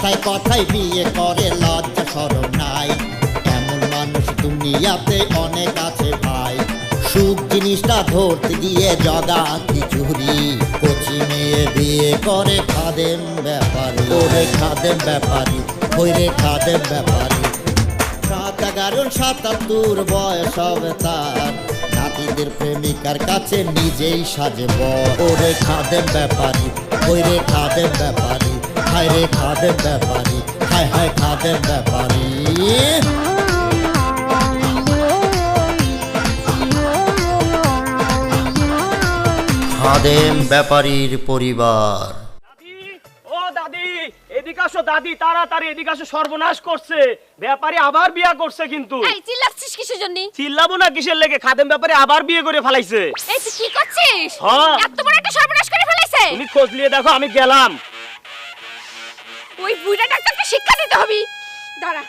কথায় কথায় বিয়ে করে, লজ্জা শরম নাই। এমন মানুষ দুনিয়াতে অনেক আছে ভাই। সুখ জিনিসটা ধরতে গিয়ে জগা খিচুড়ি, কচি মেয়ে বিয়ে করে খাদেম ব্যাপারী। ওরে খাদেম ব্যাপারী, ওই রে খাদেম ব্যাপারী। ৭-১১-৭৭ বয়স হবে তার, নাতিদের প্রেমিকার কাছে নিজেই সাজে বর। ওরে খাদেম ব্যাপারী, ওই রে খাদেম ব্যাপারী। হায় রে খাদেম ব্যাপারী, হায় হায় খাদেম ব্যাপারী। খাদেম ব্যাপারীর পরিবার। ও দাদি, এদিকে আসো দাদি, তাড়াতাড়ি এদিকে আসো, সর্বনাশ করছে ব্যাপারী, আবার বিয়ে করছে। কিন্তু এই চিল্লাচ্ছিস কিসের জন্য? চিল্লাবো না কিসের লেগে? খাদেম ব্যাপারী আবার বিয়ে করে ফেলাইছে। এই তুই কি করছিস? হ্যাঁ। এত বড় একটা সর্বনাশ করে ফেলাইছে। তুমি খোঁজ নিয়ে দেখো, আমি গেলাম। ওই বুড়া ডাক্তারকে শিক্ষা দিতে হবে। দাঁড়া।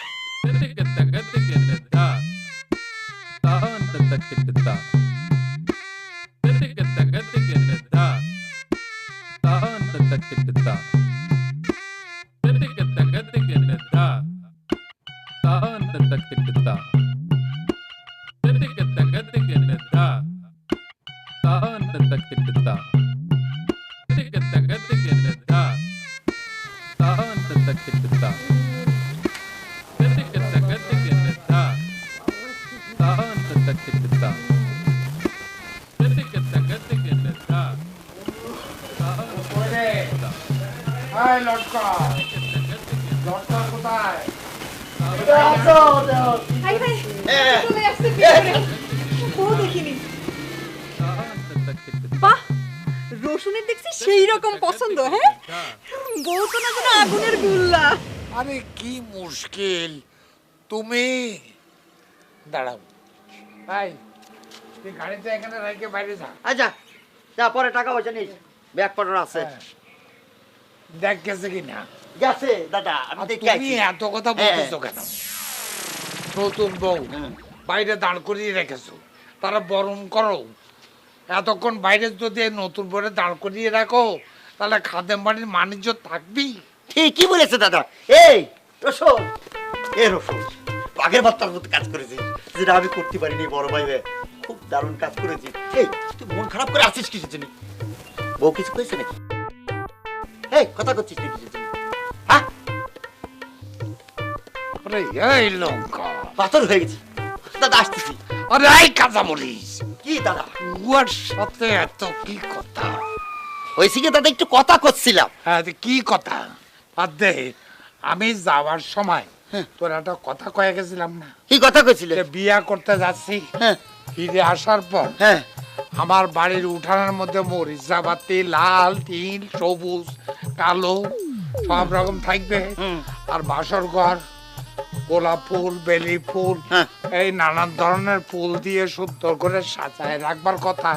রসুনের দেখছি সেই রকম পছন্দ। হ্যাঁ, বউ তো না যেন আগুনের গুল্লা। আরে কি মুশকিল, তুমি দাঁড়াও। ভাই তুই গাড়িতে এখানে রেখে বাইরে যা। আচ্ছা যা, পরে টাকা পয়সা নিস, ব্যাগ পটর আছে। দেখ গেছে কি না। গেছে দাদা, আমি দেখে তুমি এত কথা বলতেছো কেন? নতুন বউ বাইরে দাঁড় করিয়ে রেখেছো, তারা বরণ করো। এতক্ষণ বাইরে যদি নতুন বউরে দাঁড় করিয়ে রাখো, তাহলে খাদেম বাড়ির বাণিজ্য থাকবি? ঠিকই বলেছে দাদা। এই রসুন, এ রসুন, বাঘের বাচ্চার মতো কাজ করেছি, যেটা আমি করতে পারিনি। বড় ভাই খুব দারুণ কাজ করেছি। এই তুই মন খারাপ করে আসিস কিসের জন্য? বউ কিছু কইছে নাকি? এই কথা করছিস তুই কিসের জন্য? হ্যাঁ, আরে এই লঙ্কা পাথর হয়ে গেছি দাদা, আসতেছি। আরে এই কাঁচা মরিচ, কি দাদা? উয়ার সাথে এত কি কথা? হয়েছে কি দাদা, একটু কথা করছিলাম। হ্যাঁ কি কথা? আর দে, আমি যাওয়ার সময় তোর একটা কথা কয়ে গেছিলাম না? কি কথা কইছিলে? যে বিয়া করতে যাচ্ছি, হ্যাঁ ফিরে আসার পর হ্যাঁ আমার বাড়ির উঠানের মধ্যে মরিচাবাতি লাল, নীল, সবুজ, কালো সব রকম থাকবে। আর বাসর ঘর গোলাপ ফুল, বেলি ফুল, এই নানান ধরনের ফুল দিয়ে সুন্দর করে সাজায় রাখবার কথা।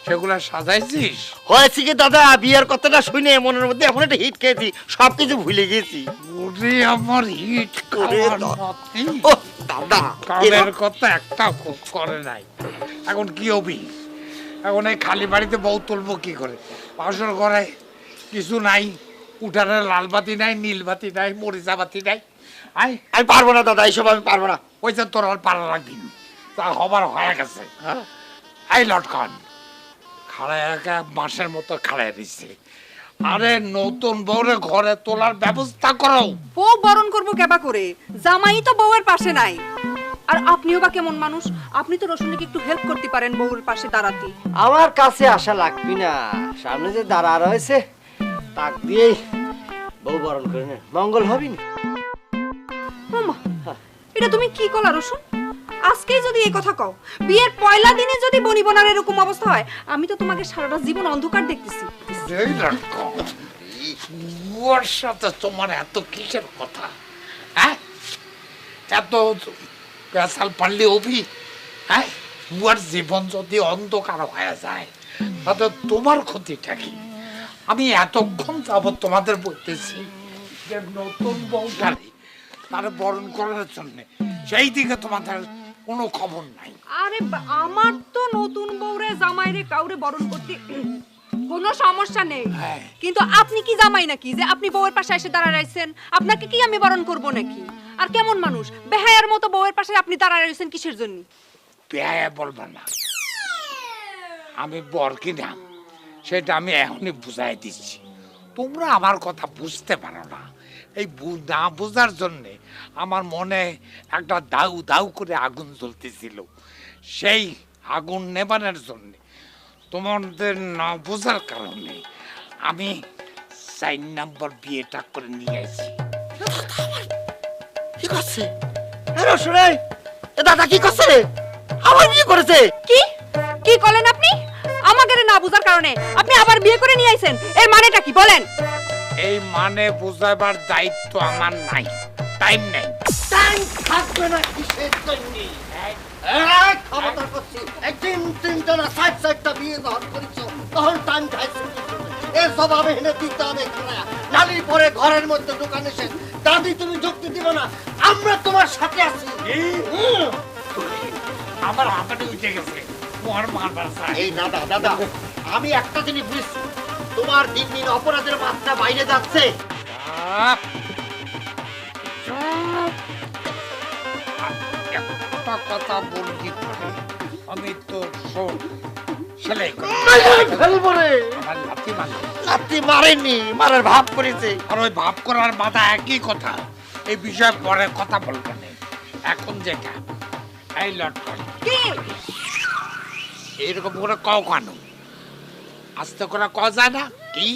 সেগুলা সাজাইছিস? হয়েছে কি দাদা, বিয়ের কথাটা শুনে মনের মধ্যে এখন একটা হিট খেয়েছি, সবকিছু ভুলে গেছি। ওরে আমার হিট করে খাওয়ার দাও। নাতি। ও দাদা, কামের কথা একটা করে নাই। এখন কি হবি? এখন এই খালি বাড়িতে বউ তুলবো কি করে? বাসর ঘরে কিছু নাই, উঠানে লাল বাতি নাই, নীল বাতি নাই, মরিচা বাতি নাই। আমি পারবো না দাদা, এইসব আমি পারবো না। ওই যে তোর আর পারা লাগবি না, তা হবার হয়ে গেছে। এই লটকন খাড়ায় একা মাসের মতো খাড়ায় দিচ্ছে। আরে নতুন বউরে ঘরে তোলার ব্যবস্থা করো। বউ বরণ করবো কেবা করে? জামাই তো বউয়ের পাশে নাই। আর আপনিও বা কেমন মানুষ? আপনি তো রসুনকে একটু হেল্প করতে পারেন বউয়ের পাশে দাঁড়াতে। আমার কাছে আসা লাগবি না, সামনে যে দাঁড়া রয়েছে তাক দিয়েই বউ বরণ করে নে, মঙ্গল হবি না। ওমা, এটা তুমি কি কলা রসুন? আজকেই যদি এই কথা কও, বিয়ের পয়লা দিনে যদি বনিবনার এরকম অবস্থা হয়, আমি তো তোমাকে সারাটা জীবন অন্ধকার দেখতেছি। এই লটকন, ওর সাথে তোমার এত কিসের কথা? হ্যাঁ, এত পেশাল পারলে অভি? হ্যাঁ, ওর জীবন যদি অন্ধকার হয়ে যায় তাতে তোমার ক্ষতিটা কি? আমি এতক্ষণ যাবত তোমাদের বলতেছি যে নতুন বউটারে তার বরণ করার জন্য, সেই দিকে তোমাদের কোনো খবর নাই। আরে আমার তো নতুন বউরে জামাইরে কাউরে বরণ করতে কোনো সমস্যা নেই, হ্যাঁ। কিন্তু আপনি কি জামাই নাকি যে আপনি বউয়ের পাশে এসে দাঁড়ায় রইছেন? আপনাকে কি আমি বরণ করব নাকি? আর কেমন মানুষ, বেহায়ার মতো বউয়ের পাশে আপনি দাঁড়ায় রইছেন কিসের জন্য? পেয়ে বলবা না, আমি বর কিনা সেটা আমি এখনই বুঝাই দিচ্ছি। তোমরা আমার কথা বুঝতে পারো না, এই না বোঝার জন্যে আমার মনে একটা দাউ দাউ করে আগুন জ্বলতেছিল। সেই আগুন নেবানোর জন্যে তোমাদের না বোঝার কারণে আমি 4 নম্বর বিয়েটা করে নিয়ে আসি। কি করছে? আরে শুনে, এ দাদা কি করছে রে? আমার বিয়ে করেছে। কি কি করলেন আপনি? আমাকে না বুঝার কারণে আপনি আবার বিয়ে করে নিয়ে আইছেন, এর মানেটা কি বলেন? এই মানে বোঝাবার দায়িত্ব আমার নাই, টাইম নাই। টাইম থাকবে না কিসের জন্য? ক্ষমতা করছি, একদিন তিনটা না 60-60টা বিয়ে যখন করেছ তখন টাইম খাইছে এর জবাবে এনে দিতে হবে। নালির পরে ঘরের মধ্যে দোকান এসে দাদি তুমি যুক্তি দিবে না, আমরা তোমার সাথে আছি। আমার হাতে উঠে গেছে, মোর মারবার চাই। এই দাদা দাদা, আমি একটা জিনিস বুঝছি, তোমার দিন দিন অপরাধের মাত্রা বাইরে যাচ্ছে। একটা কথা বলছি পরে, আমি তো শোন সেলাই করি। ফেলবো রে। আমার লাথি মারলো। লাথি মারেনি, মারার ভাব করেছে। আর ওই ভাব করার মাথা একই কথা, এই বিষয়ে পরে কথা বলবো না। এখন যেটা এই লটকন কি এইরকম করে কও কেন? আস্তে করে কওয়া যায় না কি?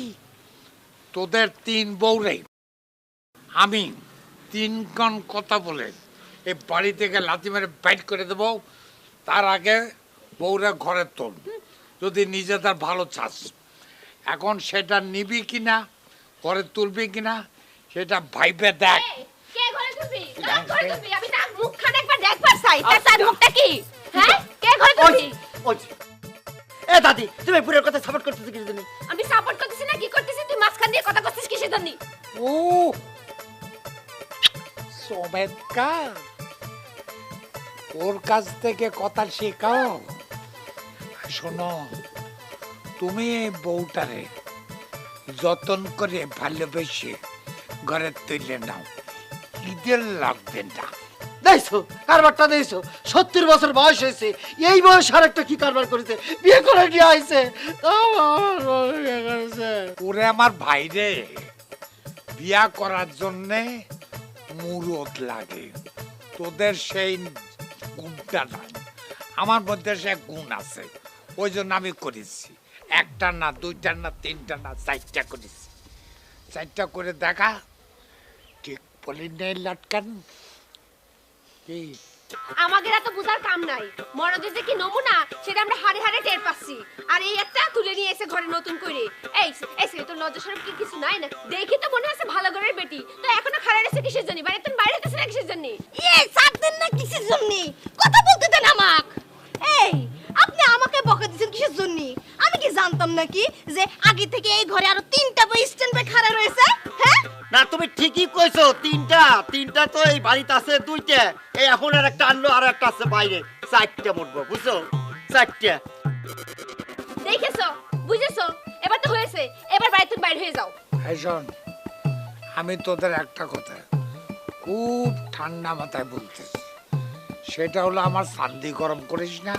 তোদের 3 বউরে আমি 3 কান কথা বলে এই বাড়ি থেকে লাথি মেরে বাইট করে দেবো। তার আগে বউরা ঘরে তোল, যদি নিজেদের ভালো চাস। এখন সেটা নিবি কিনা, ঘরে তুলবি কিনা সেটা ভাইবে দেখ। কে ঘরে তুলবি? কার ঘরে তুলবি? আমি তার মুখখানে একবার দেখবার চাই। তার মুখটা কি? হ্যাঁ? কে ঘরে তুলবি? এ দাদি, তুমি পুরো কথা সাপোর্ট করতেছো কিছু দিন? আমি সাপোর্ট করতেছি না কি করতেছি? তুই মাঝখান দিয়ে কথা করছিস কিসের জন্য? ও চমৎকার, ওর কাছ থেকে কথা শেখাও। শোনো, তুমি এই বউটারে যতন করে ভালোবেসে ঘরে তুলে নাও, ঈদের লাগবে না। দেখছো কারবারটা দেখছো, 70 বছর বয়স হয়েছে, এই বয়স আর একটা কি কারবার করেছে, বিয়ে করে নিয়ে আইছে। ওরে আমার ভাইরে, বিয়া করার জন্যে মুরত লাগে, তোদের সেই গুণটা নাই, আমার মধ্যে সে গুণ আছে, ওই জন্য আমি করেছি। 1টা না 2টা না 3টা না 4টা করেছি। 4টা করে দেখা ঠিক বলি নেই লটকান। কি আমাদের এত বুঝার কাম নাই। মরদের যে কি নমুনা সেটা আমরা হাড়ে হাড়ে টের পাচ্ছি। আর এই একটা তুলে নিয়ে এসে ঘরে নতুন করে এই এসে তো লজ্জা শরম কি কিছু নাই না? দেখি তো মনে হচ্ছে ভালো ঘরের বেটি, তো এখনো খাড়া রেছে কিসের জন্য? বাইরে তুমি বাইরে হতেছ না কিসের জন্য? এই সাত দিন না কিসের জন্য কথা বলতে দেন আমাক? এই আপনি আমাকে বকা দিচ্ছেন কিসের জন্য? আমি কি জানতাম নাকি যে আগে থেকে এই ঘরে আরো 3টা বই স্ট্যান্ড বাই খাড়া রয়েছে? হ্যাঁ না তুমি ঠিকই কইছো, 3টা তো এই বাড়িতে আছে, 2টা এই এখন আর একটা আনলো, আর একটা আছে বাইরে, 4টা মুড়বো, বুঝছো? 4টা। দেখেছো, বুঝেছো, এবার তো হয়েছে, এবার বাইরে তুমি বাইরে হয়ে যাও। এই শোন, আমি তোদের একটা কথা খুব ঠান্ডা মাথায় বলতেছি, সেটা হলো আমার শান্তি গরম করিস না,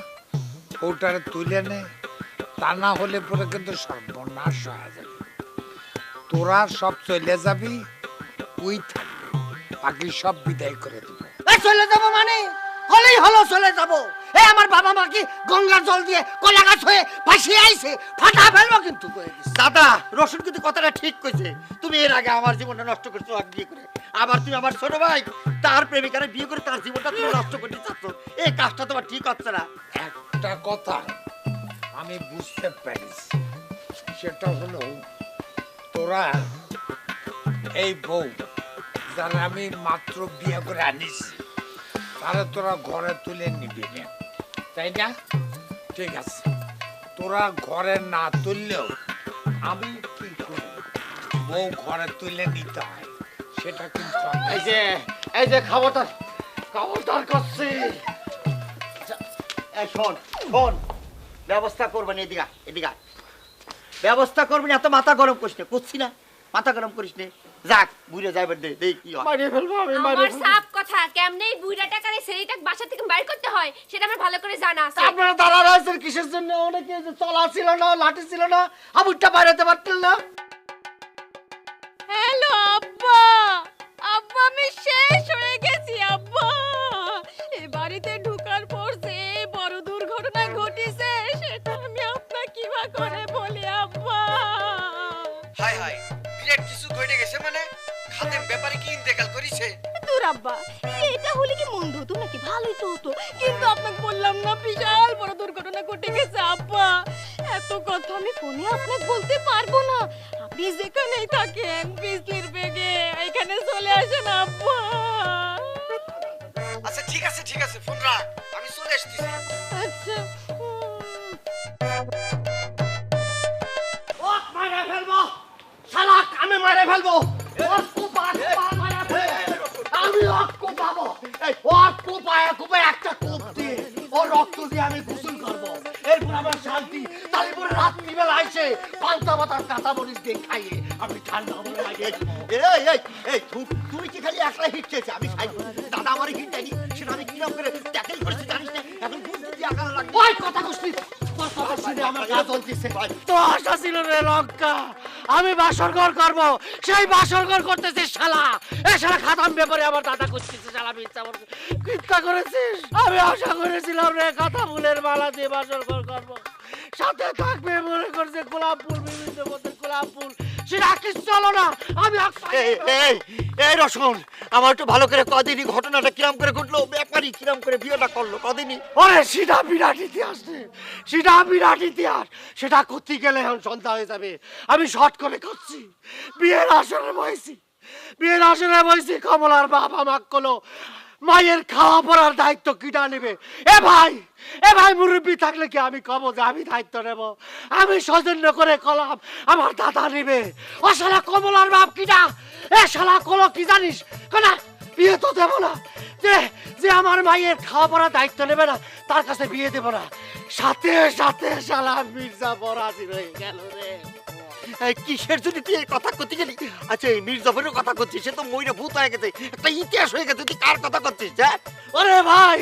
ওটারে তুলে নে, তা না হলে পরে কিন্তু সর্বনাশ হয়ে যাবে। তোরা সব চলে যাবি, ওই থাকবে, বাকি সব বিদায় করে দেবো। চলে যাবো মানে হলেই হলো, চলে যাবো। এই আমার বাবা মা কি গঙ্গার জল দিয়ে কলা গাছ হয়ে ভাসিয়ে আইছে, ফাটা ফেলবো কিন্তু। দাদা রসুন কিন্তু কথাটা ঠিক কইছে, তুমি এর আগে আমার জীবনটা নষ্ট করছো আগে বিয়ে করে, আবার তুমি আমার ছোট ভাই তার প্রেমিকারে বিয়ে করে তার জীবনটা তুমি নষ্ট করতে চাচ্ছ, এই কাজটা তোমার ঠিক হচ্ছে না। একটা কথা আমি বুঝতে পেরেছি, সেটা হলো তোরা এই বউ যারা আমি মাত্র বিয়ে করে আনিছি, তারা তোরা ঘরে তুলে নিবি না, তাই না? ঠিক আছে, তোরা ঘরে না তুললেও আমি কি করি, বউ ঘরে তুলে নিতে হয়, সেটা কিন্তু এই যে খবরদার করছি। শোন শোন, ব্যবস্থা করবেন, এদিকে এদিকে ব্যবস্থা করবি না, এত মাথা গরম করিস না, করছি না, মাথা গরম করিস না। যাক বুড়ে যাইবার দে, দেই কি হয়। মারিয়ে ফেলবো আমি, আমার মারিয়ে ফেলবো। সাফ কথা, কেমনে এই বুইড়া টাকারে ছেলেটা বাসা থেকে বাইর করতে হয় সেটা আমার ভালো করে জানা আছে। আপনারা দাঁড়া রয়েছেন কিসের জন্য? অনেকে যে চলা ছিল না, লাঠি ছিল না, আবুরটা বাইরেতে পারতেন না। হ্যালো আব্বা, আব্বা আমি শেষ হয়ে গেছি আব্বা। এই বাড়িতে ঢোকার পর যে বড় দুর্ঘটনা ঘটেছে সেটা আমি আপনাকে কিভাবে করে বলি আব্বা। হাই হাই, বিরাট কিছু ঘটে গেছে মানে? খাদেম ব্যাপারে কি ইন্তেকাল করিছে? দূর আব্বা, এটা হলে কি মন্দ হতো নাকি? ভালোই তো হতো, কিন্তু আপনাকে বললাম না বিশাল বড় দুর্ঘটনা ঘটে গেছে আব্বা। এত কথা আমি ফোনে আপনাকে বলতে পারবো না। আপনি যেখানেই থাকেন বিজলির বেগে এখানে চলে আসেন আব্বা। আচ্ছা ঠিক আছে ঠিক আছে, ফোন রাখ, আমি চলে আসতেছি। আচ্ছা ও মারে ফেলবো, শালা কামে মারে ফেলবো। ওর কুপা মারে ফেলবো, আমি ওর কুপাবো। এই ওর কুপায় একটা কূপ দিয়ে ওর রক্ত দিয়ে আমি গোসল করবো। এরপর আমার শান্তি। তারপরে রাত্রিবেলা এসে পান্তা ভাতার কাঁচা মরিচ দিয়ে খাইয়ে আমি ঠান্ডা হবো লাগে। এই এই এই তুমি কি খালি একলা হিট খেয়েছে? আমি খাই দাদা আমার হিট দেয়নি, সেটা আমি কিরম করে ট্যাকেল করেছি জানিস না? এখন বুঝতে দিয়ে আকার লাগবে। ওই কথা কইছিস, তোর কথা শুনে আমার গা জ্বলতেছে। তো আশা ছিল রে লঙ্কা, আমি বাসর ঘর করবো, সেই বাসর ঘর করতেছিস শালা। এ শালা খাতাম ব্যাপারে আমার দাদা করতেছিস শালা, আমি ইচ্ছা করছে কৃত্যা করেছিস। আমি আশা করেছিলাম রে কথা ফুলের মালা দিয়ে বাসর ঘর করবো, সাথে থাকবে মনে করছে গোলাপ ফুল, বিভিন্ন মধ্যে গোলাপ ফুল, সেটা কিছু হলো না। আমি এই রসুন, আমার একটু ভালো করে কদিনই ঘটনাটা কিরাম করে ঘটলো, ব্যাপারী কিরাম করে বিয়েটা করলো কদিনই। ওরে সেটা বিরাট ইতিহাস রে, সেটা বিরাট ইতিহাস। সেটা করতে গেলে এখন সন্ধ্যা হয়ে যাবে। আমি শর্ট করে করছি, বিয়ের আসরে বসেছি, বিয়ের আসরে বসেছি। কমলার বাপ আমাকে কলো মায়ের খাওয়া পড়ার দায়িত্ব কিটা নেবে। এ ভাই মুরব্বী থাকলে কি আমি কব যে আমি দায়িত্ব নেব? আমি সৌজন্য করে কলাম আমার দাদা নেবে। ও শালা কমলার বাপ কিটা, এ শালা কলো কি জানিস না, বিয়ে তো দেবো না। যে আমার মায়ের খাওয়া পড়ার দায়িত্ব নেবে না তার কাছে বিয়ে দেবো না। সাথে সাথে শালা মির্জাফর হাজির হয়ে গেল রে। কিসের জন্য তুই এই কথা করতে গেলি? আচ্ছা এই মির্জাফরের কথা করছিস, সে তো ময়ূরে ভূত হয়ে গেছে, একটা ইতিহাস হয়ে গেছে, তুই কার কথা করছিস? হ্যাঁ ওরে ভাই,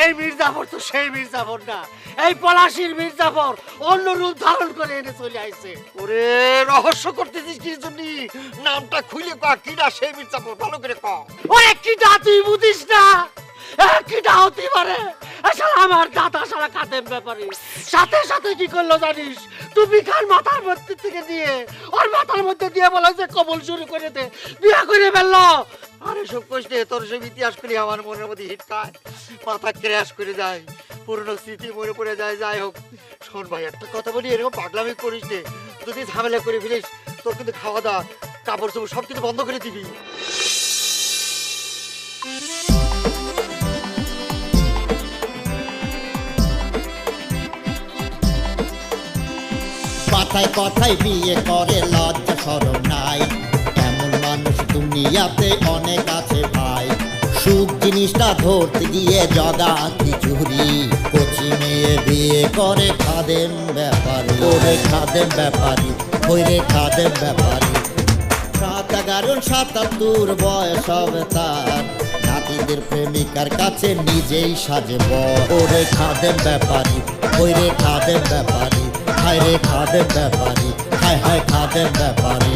এই মির্জাফর তো সেই মির্জাফর না, এই পলাশির মির্জাফর অন্য রূপ ধারণ করে এনে চলে আইছে। ওরে রহস্য করতেছিস কি জন্য? নামটা খুলে ক, কিডা সেই মির্জাফর ভালো করে ক। ওরে কিডা তুই বুঝিস না? কিডা হতে পারে? আসলে আমার দাদা সারা খাদেম ব্যাপারে সাথে সাথে কি করলো জানিস? তুমি খান মাথার মধ্যে থেকে দিয়ে ওর মাথার মধ্যে দিয়ে বলা যে কবল শুরু করে দে, বিয়ে করে ফেললো। আরে সব কষ্টে তোর সব ইতিহাস করি আমার মনের মধ্যে হিট খায়, মাথা ক্র্যাশ করে যায়, পুরনো স্মৃতি মনে পড়ে যায়। যাই হোক শোন ভাই, একটা কথা বলি, এরকম পাগলামি করিস নে, যদি ঝামেলা করে ফেলিস তোর কিন্তু খাওয়া দাওয়া কাপড় চোপড় সব কিছু বন্ধ করে দিবি। কথায় কথায় বিয়ে করে, লজ্জা শরম নাই, এমন মানুষ দুনিয়াতে অনেক আছে ভাই। সুখ জিনিসটা ধরতে গিয়ে জগা খিচুড়ি, কচি মেয়ে বিয়ে করে খাদেম ব্যাপারী। ওরে খাদেম ব্যাপারী, ওই রে খাদেম ব্যাপারী। ৭-১১-৭৭ বয়স হবে তার, নাতিদের প্রেমিকার কাছে নিজেই সাজব। ওরে খাদেম ব্যাপারী, ওই রে খাদেম ব্যাপারী, হায় রে খাদেম ব্যাপারী, হায় হায় খাদেম ব্যাপারী।